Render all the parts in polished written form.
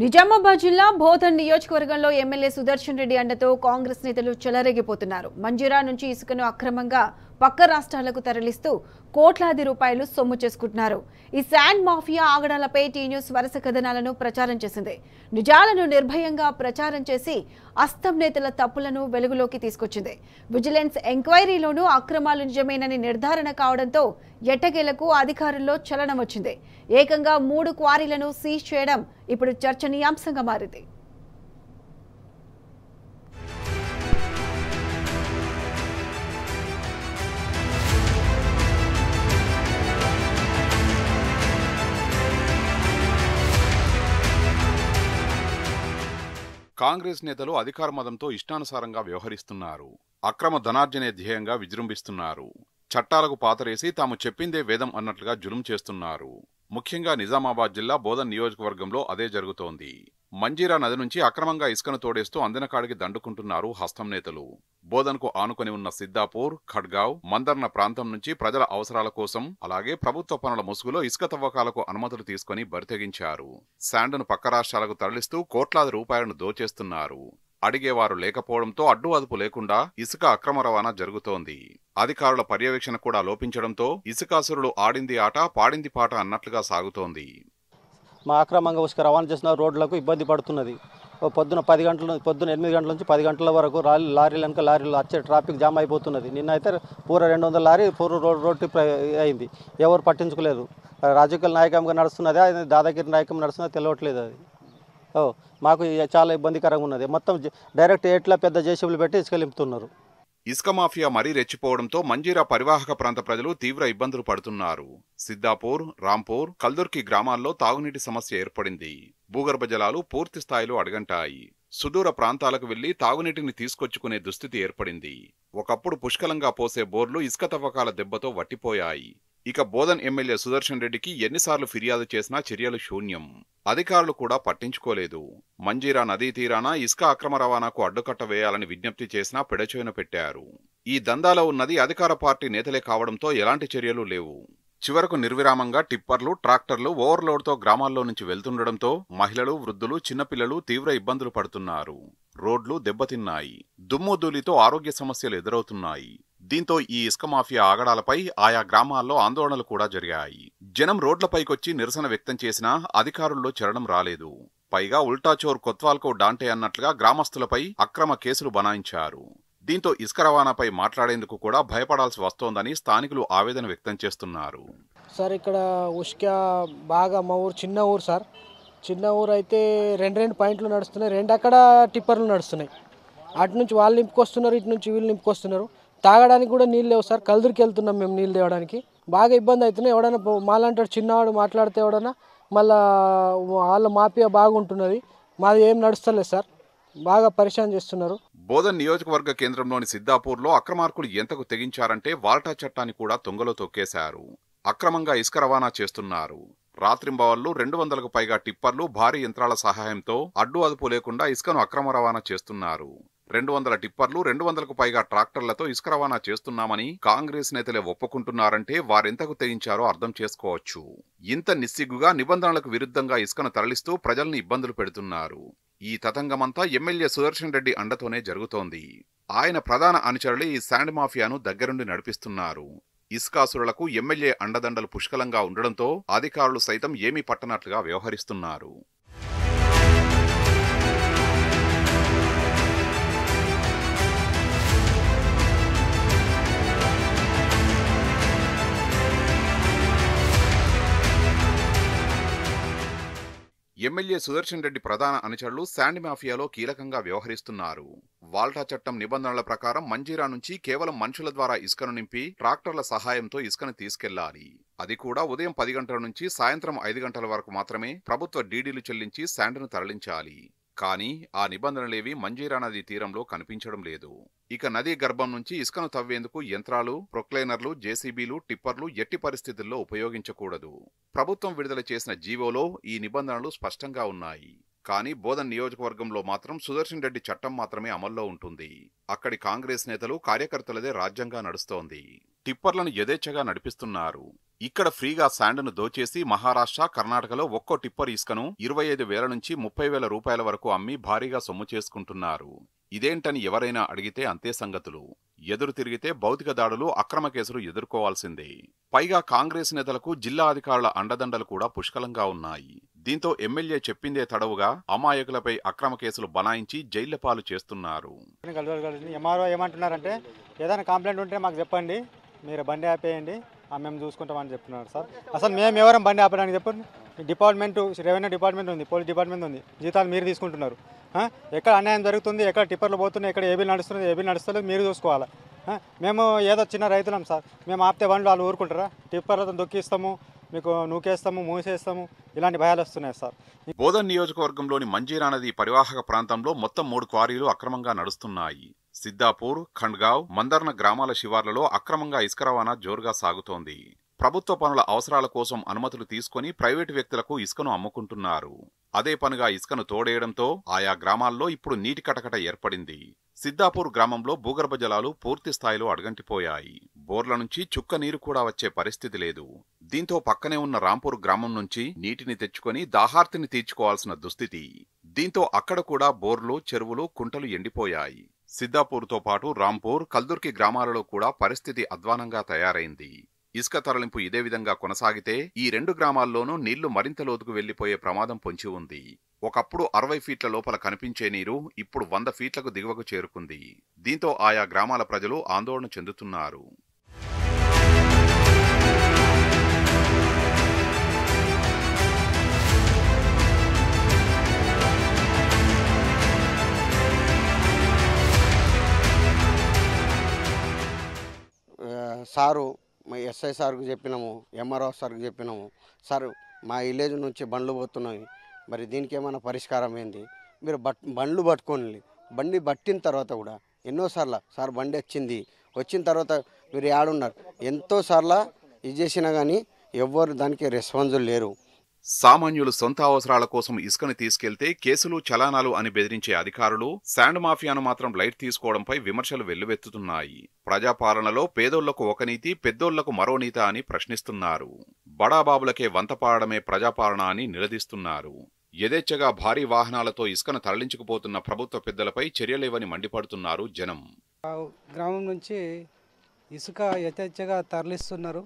నిజామాబాద్ జిల్లా బోధన్ నియోజకవర్గంలో ఎమ్మెల్యే సుదర్శన్ రెడ్డి అండతో కాంగ్రెస్ నేతలు చెలరేగిపోతున్నారు. మంజీరా నుంచి ఇసుకను అక్రమంగా పక్క రాష్ట్రాలకు తరలిస్తూ కోట్లాది రూపాయలు సొమ్ము చేసుకుంటున్నారు. ఈ శాండ్ మాఫియా ఆగడాలపై టీ న్యూస్ వరుస కథనాలను ప్రచారం చేసింది. నిజాలను నిర్భయంగా ప్రచారం చేసి అస్తం నేతల తప్పులను వెలుగులోకి తీసుకొచ్చింది. విజిలెన్స్ ఎంక్వైరీలోనూ అక్రమాలు నిజమేనని నిర్ధారణ కావడంతో ఎట్టకేలకు అధికారుల్లో చలనం వచ్చింది. ఏకంగా 3 క్వారీలను సీజ్ చేయడం ఇప్పుడు చర్చనీయాంశంగా మారింది. కాంగ్రెస్ నేతలు అధికార మదంతో ఇష్టానుసారంగా వ్యవహరిస్తున్నారు. అక్రమ ధనార్జనే ధ్యేయంగా విజృంభిస్తున్నారు. చట్టాలకు పాతరేసి తాము చెప్పిందే వేదం అన్నట్లుగా జులుం చేస్తున్నారు. ముఖ్యంగా నిజామాబాద్ జిల్లా బోధన్ నియోజకవర్గంలో అదే జరుగుతోంది. మంజీరా నది నుంచి అక్రమంగా ఇసుకను తోడేస్తూ అందినకాడికి దండుకుంటున్నారు హస్తం నేతలు. బోధన్కు ఆనుకొని ఉన్న సిద్దాపూర్, ఖడ్గావ్, మందర్న ప్రాంతం నుంచి ప్రజల అవసరాల కోసం, అలాగే ప్రభుత్వ పనుల ముసుగులో ఇసుక తవ్వకాలకు అనుమతులు తీసుకుని బరితెగించారు. శాండ్ను పక్క రాష్ట్రాలకు తరలిస్తూ కోట్లాది రూపాయలను దోచేస్తున్నారు. అడిగేవారు లేకపోవడంతో అడ్డు అదుపు లేకుండా ఇసుక అక్రమ రవాణా జరుగుతోంది. అధికారుల పర్యవేక్షణ కూడా లోపించడంతో ఇసుకాసురులు ఆడింది ఆట పాడింది పాట అన్నట్లుగా సాగుతోంది. మా అక్రమంగా ఇసుక రవాణా చేసిన రోడ్లకు ఇబ్బంది పడుతున్నది. పొద్దున 8 గంటల నుంచి 10 గంటల వరకు లారీలు వెనక లారీలు వచ్చే ట్రాఫిక్ జామ్ అయిపోతున్నది. నిన్నైతే పూర 200 లారీ రోడ్ ట్రిప్ అయింది. ఎవరు పట్టించుకోలేదు. రాజకీయ నాయకంగా నడుస్తున్నది, అది దాదాగిరి నాయకం నడుస్తున్నది తెలియట్లేదు. అది మాకు చాలా ఇబ్బందికరంగా ఉన్నది. మొత్తం డైరెక్ట్ ఎట్లా పెద్ద జేసీబీలు పెట్టి ఇసుక నింపుతున్నారు. ఇసుక మాఫియా మరీ రెచ్చిపోవడంతో మంజీరా పరివాహక ప్రాంత ప్రజలు తీవ్ర ఇబ్బందులు పడుతున్నారు. సిద్దాపూర్, రాంపూర్, కల్దుర్కి గ్రామాల్లో తాగునీటి సమస్య ఏర్పడింది. భూగర్భ జలాలు పూర్తి స్థాయిలో అడుగంటాయి. సుదూర ప్రాంతాలకు వెళ్లి తాగునీటిని తీసుకొచ్చుకునే దుస్థితి ఏర్పడింది. ఒకప్పుడు పుష్కలంగా పోసే బోర్లు ఇసుక తవ్వకాల దెబ్బతో వట్టిపోయాయి. ఇక బోధన్ ఎమ్మెల్యే సుదర్శన్ రెడ్డికి ఎన్నిసార్లు ఫిర్యాదు చేసినా చర్యలు శూన్యం. అధికారులు కూడా పట్టించుకోలేదు. మంజీరా నదీ తీరాన ఇసుక అక్రమ రవాణాకు అడ్డుకట్ట వేయాలని విజ్ఞప్తి చేసినా పెడచోయన పెట్టారు. ఈ దందాలో ఉన్నది అధికార పార్టీ నేతలే కావడంతో ఎలాంటి చర్యలు లేవు. చివరకు నిర్విరామంగా టిప్పర్లు, ట్రాక్టర్లు ఓవర్లోడ్తో గ్రామాల్లో నుంచి వెళ్తుండడంతో మహిళలు, వృద్ధులు, చిన్నపిల్లలు తీవ్ర ఇబ్బందులు పడుతున్నారు. రోడ్లు దెబ్బతిన్నాయి. దుమ్ము ధూళితో ఆరోగ్య సమస్యలు ఎదురవుతున్నాయి. దీంతో ఈ ఇసుక మాఫియా ఆగడాలపై ఆయా గ్రామాల్లో ఆందోళనలు కూడా జరిగాయి. జనం రోడ్లపైకొచ్చి నిరసన వ్యక్తం చేసినా అధికారుల్లో చలనం రాలేదు. పైగా ఉల్టాచోర్ కొత్వాల్కో డాంటే అన్నట్లుగా గ్రామస్తులపై అక్రమ కేసులు బనాయించారు. దీంతో ఇసుక రవాణాపై మాట్లాడేందుకు కూడా భయపడాల్సి వస్తోందని స్థానికులు ఆవేదన వ్యక్తం చేస్తున్నారు. సార్ ఇక్కడ ఉష్క బాగా మా ఊరు చిన్న ఊరు సార్. చిన్న ఊరు అయితే 2 పాయింట్లు నడుస్తున్నాయి, 2 అక్కడ టిప్పర్లు నడుస్తున్నాయి. అటు నుంచి వాళ్ళు నింపుకొస్తున్నారు, ఇటు నుంచి వీళ్ళు నింపుకొస్తున్నారు. తాగడానికి కూడా నీళ్ళు లేవు సార్. కల్దురికి వెళ్తున్నాం మేము నీళ్ళు తేవడానికి. బాగా ఇబ్బంది అవుతున్నాయి. ఎవడన్నా మాలాంటాడు చిన్నవాడు మాట్లాడితే ఎవడన్నా మళ్ళా వాళ్ళ మాఫియా బాగుంటున్నది. మాది ఏం నడుస్తలేదు సార్. బాగా పరిశాన్ చేస్తున్నారు. బోధన్ నియోజకవర్గ కేంద్రంలోని సిద్దాపూర్లో అక్రమార్కులు ఎంతకు తెగించారంటే వాల్టా చట్టాన్ని కూడా తొంగలో తొక్కేశారు. అక్రమంగా ఇసుక రవాణా చేస్తున్నారు. రాత్రింబవళ్లు 200కు పైగా టిప్పర్లు భారీ యంత్రాల సహాయంతో అడ్డు అదుపు లేకుండా ఇసుకను అక్రమ రవాణా చేస్తున్నారు. 200 టిప్పర్లు, 200కు పైగా ట్రాక్టర్లతో ఇసుక రవాణా చేస్తున్నామని కాంగ్రెస్ నేతలే ఒప్పుకుంటున్నారంటే వారెంతకు తెగించారో అర్థం చేసుకోవచ్చు. ఇంత నిస్సిగ్గుగా నిబంధనలకు విరుద్ధంగా ఇసుకను తరలిస్తూ ప్రజల్ని ఇబ్బందులు పెడుతున్నారు. ఈ తతంగమంతా ఎమ్మెల్యే సుదర్శన్ రెడ్డి అండతోనే జరుగుతోంది. ఆయన ప్రధాన అనుచరులే ఈ శాండ్ మాఫియాను దగ్గరుండి నడిపిస్తున్నారు. ఇసుకాసురులకు ఎమ్మెల్యే అండదండలు పుష్కలంగా ఉండడంతో అధికారులు సైతం ఏమీ పట్టనట్లుగా వ్యవహరిస్తున్నారు. ఎమ్మెల్యే సుదర్శన్ రెడ్డి ప్రధాన అనుచరులు శాండ్ మాఫియాలో కీలకంగా వ్యవహరిస్తున్నారు. వాల్టా చట్టం నిబంధనల ప్రకారం మంజీరా నుంచి కేవలం మనుషుల ద్వారా ఇసుకను నింపి ట్రాక్టర్ల సహాయంతో ఇసుకను తీసుకెళ్లాలి. అది కూడా ఉదయం 10 గంటల నుంచి సాయంత్రం 5 గంటల వరకు మాత్రమే ప్రభుత్వ డీడీలు చెల్లించి శాండ్ను తరలించాలి. కానీ ఆ నిబంధనలేవి మంజీరా నది తీరంలో కనిపించడం లేదు. ఇక నదీ గర్భం నుంచి ఇసుకను తవ్వేందుకు యంత్రాలు, ప్రొక్లైనర్లు, జేసీబీలు, టిప్పర్లు ఎట్టి పరిస్థితుల్లో ఉపయోగించకూడదు. ప్రభుత్వం విడుదల చేసిన జీవోలో ఈ నిబంధనలు స్పష్టంగా ఉన్నాయి. కానీ బోధన్ నియోజకవర్గంలో మాత్రం సుదర్శన్ రెడ్డి చట్టం మాత్రమే అమల్లో ఉంటుంది. అక్కడి కాంగ్రెస్ నేతలు, కార్యకర్తలదే రాజ్యంగా నడుస్తోంది. టిప్పర్లను యథేచ్ఛగా నడిపిస్తున్నారు. ఇక్కడ ఫ్రీగా శాండ్ను దోచేసి మహారాష్ట్ర, కర్ణాటకలో ఒక్కో టిప్పర్ ఇసుకను 25,000 నుంచి 30,000 రూపాయల వరకు అమ్మి భారీగా సొమ్ము చేసుకుంటున్నారు. ఇదేంటని ఎవరైనా అడిగితే అంతే సంగతులు. ఎదురు తిరిగితే భౌతిక దాడులు, అక్రమ కేసులు ఎదుర్కోవాల్సిందే. పైగా కాంగ్రెస్ నేతలకు జిల్లా అధికారుల అండదండలు కూడా పుష్కలంగా ఉన్నాయి. దీంతో ఎమ్మెల్యే చెప్పిందే తడవుగా అమాయకులపై అక్రమ కేసులు బనాయించి జైళ్ల పాలు చేస్తున్నారు. ఎంఆర్ఓ ఏమంటున్నారంటే ఏదైనా కంప్లైంట్ ఉంటే మాకు చెప్పండి, మీరు బండి ఆపేయండి, మేము చూసుకుంటామని చెప్తున్నారు సార్. అసలు మేము ఎవరం బండి ఆపడానికి చెప్పండి. డిపార్ట్మెంట్, రెవెన్యూ డిపార్ట్మెంట్ ఉంది, పోలీస్ డిపార్ట్మెంట్ ఉంది, జీతాలు మీరు తీసుకుంటున్నారు. ఎక్కడ అన్యాయం జరుగుతుంది, ఎక్కడ టిప్పర్లు పోతున్నాయి, ఎక్కడ ఏబీలు నడుస్తుంది, ఏబీలు నడుస్తలేదు మీరు చూసుకోవాలి. మేము ఏదో చిన్న రైతులం సార్, మేము ఆపితే బండ్లు వాళ్ళు ఊరుకుంటారా? టిప్పర్లతో దొక్కిస్తాము, మీకు నూకేస్తాము, మూసేస్తాము, ఇలాంటి భయాలు వస్తున్నాయి సార్. బోధన్ నియోజకవర్గంలోని మంజీరా నది పరివాహక ప్రాంతంలో మొత్తం 3 క్వారీలు అక్రమంగా నడుస్తున్నాయి. సిద్దాపూర్, ఖండ్గావ్, మందర్న గ్రామాల శివార్లలో అక్రమంగా ఇసుక రవాణా జోరుగా సాగుతోంది. ప్రభుత్వ పనుల అవసరాల కోసం అనుమతులు తీసుకుని ప్రైవేటు వ్యక్తులకు ఇసుకను అమ్ముకుంటున్నారు. అదే పనిగా ఇసుకను తోడేయడంతో ఆయా గ్రామాల్లో ఇప్పుడు నీటి కటకట ఏర్పడింది. సిద్దాపూర్ గ్రామంలో భూగర్భ జలాలు పూర్తి స్థాయిలో అడుగంటిపోయాయి. బోర్ల నుంచి చుక్క నీరు కూడా వచ్చే పరిస్థితి లేదు. దీంతో పక్కనే ఉన్న రాంపూర్ గ్రామం నుంచి నీటిని తెచ్చుకొని దాహార్తిని తీర్చుకోవాల్సిన దుస్థితి. దీంతో అక్కడ కూడా బోర్లు, చెరువులు, కుంటలు ఎండిపోయాయి. సిద్దాపూర్తో పాటు రాంపూర్, కల్దుర్కి గ్రామాలలో కూడా పరిస్థితి అధ్వానంగా తయారైంది. ఇసుక తరలింపు ఇదే విధంగా కొనసాగితే ఈ 2 గ్రామాల్లోనూ నీళ్లు మరింత లోతుకు వెళ్లిపోయే ప్రమాదం పొంచి ఉంది. ఒకప్పుడు 60 ఫీట్ల లోపల కనిపించే నీరు ఇప్పుడు 100 ఫీట్లకు దిగువకు చేరుకుంది. దీంతో ఆయా గ్రామాల ప్రజలు ఆందోళన చెందుతున్నారు. సారు ఎస్ఐ సార్కు చెప్పినాము, ఎంఆర్ఓ సార్కు చెప్పినాము, సార్ మా విలేజ్ నుంచి బండ్లు పోతున్నాయి, మరి దీనికి ఏమైనా పరిష్కారం ఏంది? మీరు బండ్లు పట్టుకోండి. బండి పట్టిన తర్వాత కూడా ఎన్నోసార్లు సార్ బండి వచ్చిన తర్వాత మీరు ఏడున్నారు, ఎంతోసార్లు ఇది చేసినా కానీ ఎవ్వరు దానికి రెస్పాన్సిబుల్ లేరు. సామాన్యులు సొంత అవసరాల కోసం ఇసుకను తీసుకెళ్తే కేసులు, చలానాలు అని బెదిరించే అధికారులు శాండ్ మాఫియాను మాత్రం లైట్ తీసుకోవడంపై విమర్శలు వెల్లువెత్తుతున్నాయి. ప్రజాపాలనలో పేదోళ్లకు ఒక నీతి, పెద్దోళ్లకు మరో నీతి అని ప్రశ్నిస్తున్నారు. బడాబాబులకే వంతపాడమే ప్రజాపాలన అని నిలదీస్తున్నారు. యథేచ్ఛగా భారీ వాహనాలతో ఇసుకను తరలించుకుపోతున్న ప్రభుత్వ పెద్దలపై చర్యలేవని మండిపడుతున్నారు జనం. గ్రామం నుంచి ఇసుక యథేచ్ఛగా తరలిస్తున్నారు.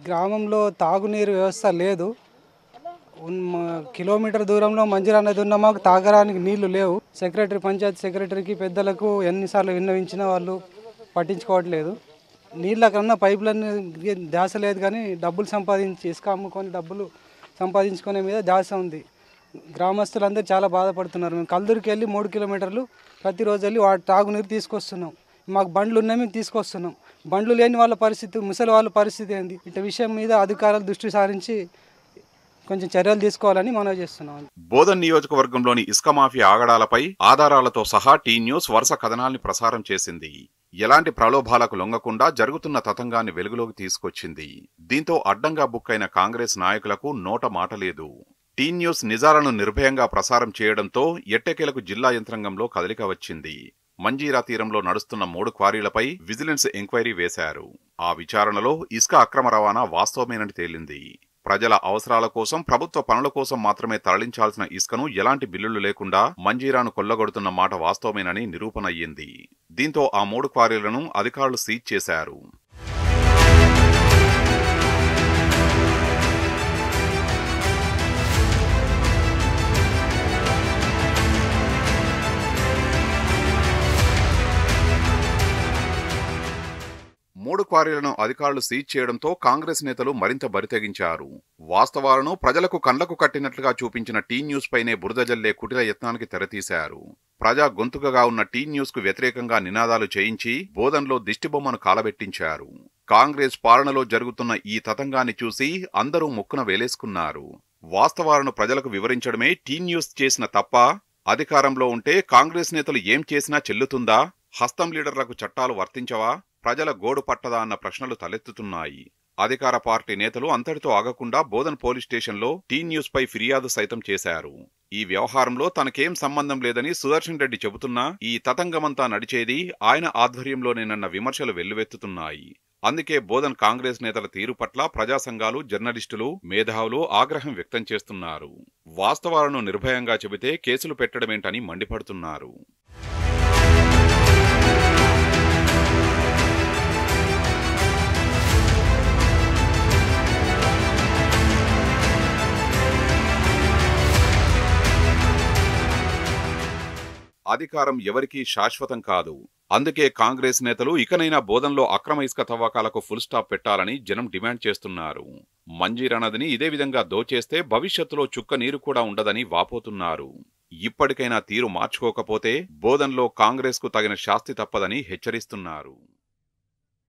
గ్రామంలో తాగునీరు వ్యవస్థ లేదు. కిలోమీటర్ దూరంలో మంజీరా నది ఉన్న మాకు తాగడానికి నీళ్లు లేవు. సెక్రటరీ, పంచాయతీ సెక్రటరీకి, పెద్దలకు ఎన్నిసార్లు విన్నవించినా వాళ్ళు పట్టించుకోవట్లేదు. నీళ్ళ కన్నా పైపులన్నీ ధ్యాస లేదు, కానీ డబ్బులు సంపాదించి ఇసుక అమ్ముకొని డబ్బులు సంపాదించుకునే మీద ధ్యాస ఉంది. గ్రామస్తులందరూ చాలా బాధపడుతున్నారు. మేము కల్దూరికి వెళ్ళి 3 కిలోమీటర్లు ప్రతిరోజు వెళ్ళి తాగునీరు తీసుకొస్తున్నాం. మాకు బండ్లు ఉన్నాయి, మేము తీసుకొస్తున్నాం. బండ్లు లేని వాళ్ళ పరిస్థితి, ముసలి వాళ్ళ పరిస్థితి ఏంది? ఇటు విషయం మీద అధికారులు దృష్టి సారించి కొంచెం చర్యలు తీసుకోవాలని మనవి చేస్తున్నాం. బోధన్ నియోజకవర్గంలోని ఇసుక మాఫియా ఆగడాలపై ఆధారాలతో సహా టీ న్యూస్ వరుస కథనాల్ని ప్రసారం చేసింది. ఎలాంటి ప్రలోభాలకు లొంగకుండా జరుగుతున్న తతంగాన్ని వెలుగులోకి తీసుకొచ్చింది. దీంతో అడ్డంగా బుక్కైన కాంగ్రెస్ నాయకులకు నోట మాట లేదు. టీ న్యూస్ నిజాలను నిర్భయంగా ప్రసారం చేయడంతో ఎట్టకేలకు జిల్లా యంత్రాంగంలో కదలిక వచ్చింది. మంజీరా తీరంలో నడుస్తున్న 3 క్వారీలపై విజిలెన్స్ ఎంక్వైరీ వేశారు. ఆ విచారణలో ఇసుక అక్రమ రవాణా వాస్తవమేనని తేలింది. ప్రజల అవసరాల కోసం, ప్రభుత్వ పనుల కోసం మాత్రమే తరలించాల్సిన ఇసుకను ఎలాంటి బిల్లులు లేకుండా మంజీరాను కొల్లగొడుతున్న మాట వాస్తవమేనని నిరూపణ అయ్యింది. దీంతో ఆ 3 క్వారీలను అధికారులు సీజ్ చేశారు. మూడు క్వారీలను అధికారులు సీజ్ చేయడంతో కాంగ్రెస్ నేతలు మరింత బరితెగించారు. వాస్తవాలను ప్రజలకు కళ్లకు కట్టినట్లుగా చూపించిన టీ న్యూస్ పైనే బురద జల్లే కుటిల యత్నానికి తెరతీశారు. ప్రజా గొంతుకగా ఉన్న టీ న్యూస్ కు వ్యతిరేకంగా నినాదాలు చేయించి బోధన్లో దిష్టిబొమ్మను కాలబెట్టించారు. కాంగ్రెస్ పాలనలో జరుగుతున్న ఈ తతంగాన్ని చూసి అందరూ ముక్కున వేలేసుకున్నారు. వాస్తవాలను ప్రజలకు వివరించడమే టీ న్యూస్ చేసిన తప్ప, అధికారంలో ఉంటే కాంగ్రెస్ నేతలు ఏం చేసినా చెల్లుతుందా? హస్తం లీడర్లకు చట్టాలు వర్తించవా? ప్రజల గోడు పట్టదా అన్న ప్రశ్నలు తలెత్తుతున్నాయి. అధికార పార్టీ నేతలు అంతటితో ఆగకుండా బోధన్ పోలీస్ స్టేషన్లో టీ న్యూస్ పై ఫిర్యాదు సైతం చేశారు. ఈ వ్యవహారంలో తనకేం సంబంధం లేదని సుదర్శన్ రెడ్డి చెబుతున్నా ఈ తతంగమంతా నడిచేది ఆయన ఆధ్వర్యంలోనేనన్న విమర్శలు వెల్లువెత్తుతున్నాయి. అందుకే బోధన్ కాంగ్రెస్ నేతల తీరు పట్ల ప్రజా సంఘాలు, జర్నలిస్టులు, మేధావులు ఆగ్రహం వ్యక్తం చేస్తున్నారు. వాస్తవాలను నిర్భయంగా చెబితే కేసులు పెట్టడమేంటని మండిపడుతున్నారు. అధికారం ఎవరికీ శాశ్వతం కాదు. అందుకే కాంగ్రెస్ నేతలు ఇకనైనా బోధన్లో అక్రమ ఇసుక తవ్వకాలకు ఫుల్ స్టాప్ పెట్టాలని జనం డిమాండ్ చేస్తున్నారు. మంజీరా నదిని ఇదే విధంగా దోచేస్తే భవిష్యత్తులో చుక్క నీరు కూడా ఉండదని వాపోతున్నారు. ఇప్పటికైనా తీరు మార్చుకోకపోతే బోధన్లో కాంగ్రెస్కు తగిన శాస్తి తప్పదని హెచ్చరిస్తున్నారు.